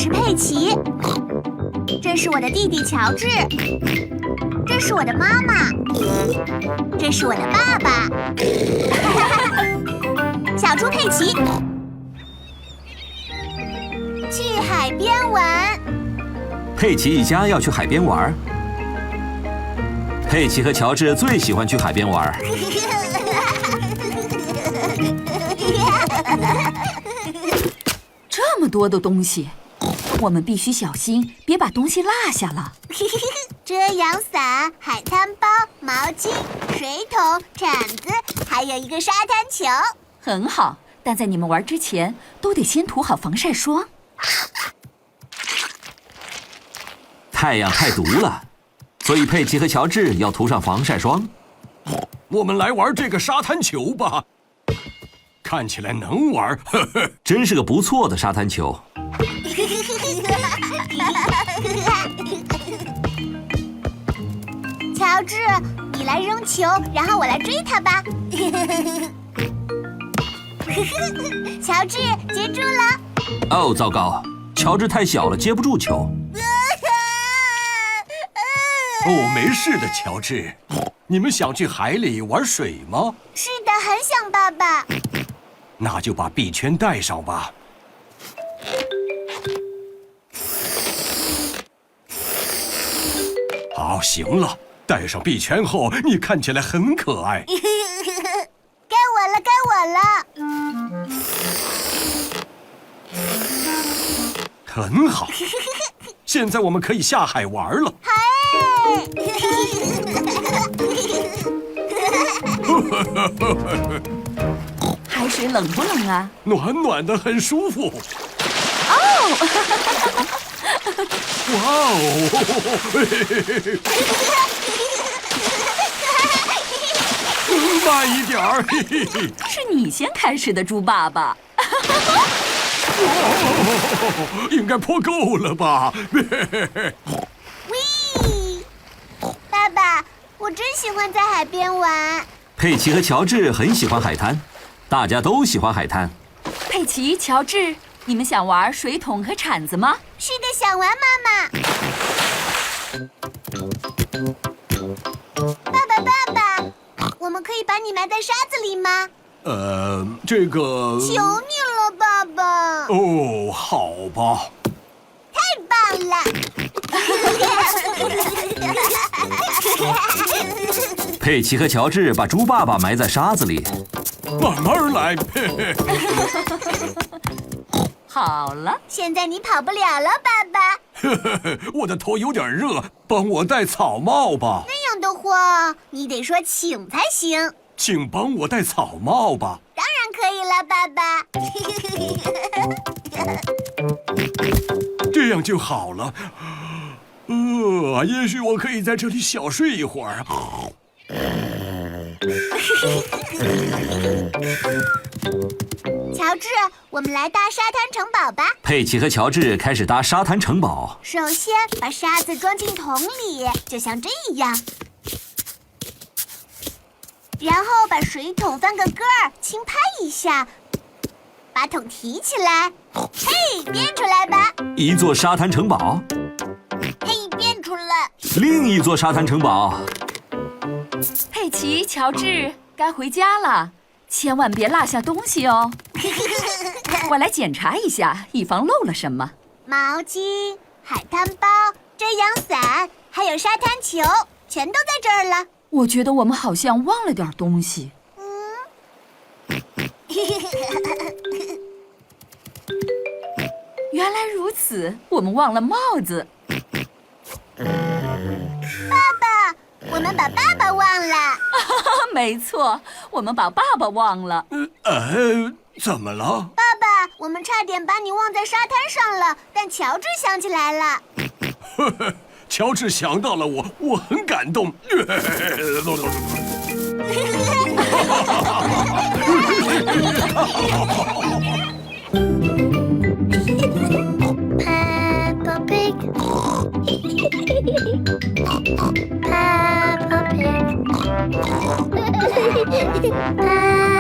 是佩奇，这是我的弟弟乔治，这是我的妈妈，这是我的爸爸。小猪佩奇，去海边玩。佩奇一家要去海边玩。佩奇和乔治最喜欢去海边玩。这么多的东西，我们必须小心，别把东西落下了。遮阳伞、海滩包、毛巾、水桶、铲子，还有一个沙滩球。很好，但在你们玩之前，都得先涂好防晒霜。太阳太毒了，所以佩奇和乔治要涂上防晒霜。我们来玩这个沙滩球吧，看起来能玩。真是个不错的沙滩球。乔治，你来扔球，然后我来追他吧。乔治，接住了！哦，糟糕，乔治太小了，接不住球。哦，没事的，乔治。你们想去海里玩水吗？是的，很想爸爸。那就把臂圈带上吧。好，行了，带上臂圈后，你看起来很可爱。该我了，该我了。很好，现在我们可以下海玩了。嗨！海水冷不冷啊？暖暖的，很舒服。哦！哇哦！慢一点儿。是你先开始的，猪爸爸。应该泼够了吧？喂，爸爸，我真喜欢在海边玩。佩奇和乔治很喜欢海滩，大家都喜欢海滩。佩奇、乔治，你们想玩水桶和铲子吗？是的，想玩，妈妈。爸爸，爸爸，我们可以把你埋在沙子里吗？这个……求你了，爸爸。哦，好吧。太棒了！佩奇和乔治把猪爸爸埋在沙子里。慢慢来。好了，现在你跑不了了，爸爸。我的头有点热，帮我戴草帽吧。那样的话，你得说请才行。请帮我戴草帽吧。当然可以了，爸爸。这样就好了。也许我可以在这里小睡一会儿。乔治，我们来搭沙滩城堡吧。佩奇和乔治开始搭沙滩城堡。首先把沙子装进桶里，就像这样。然后把水桶翻个个儿，轻拍一下，把桶提起来。嘿，变出来吧！一座沙滩城堡。嘿，变出来。另一座沙滩城堡。佩奇、乔治，该回家了，千万别落下东西哦。我来检查一下，以防漏了什么。毛巾、海滩包、遮阳伞，还有沙滩球，全都在这儿了。我觉得我们好像忘了点东西。原来如此，我们忘了帽子。爸爸，我们把爸爸忘了。没错，我们把爸爸忘了。怎么了？爸爸，我们差点把你忘在沙滩上了，但乔治想起来了。乔治想到了我很感动。Peppa Pig. Peppa Pig. Peppa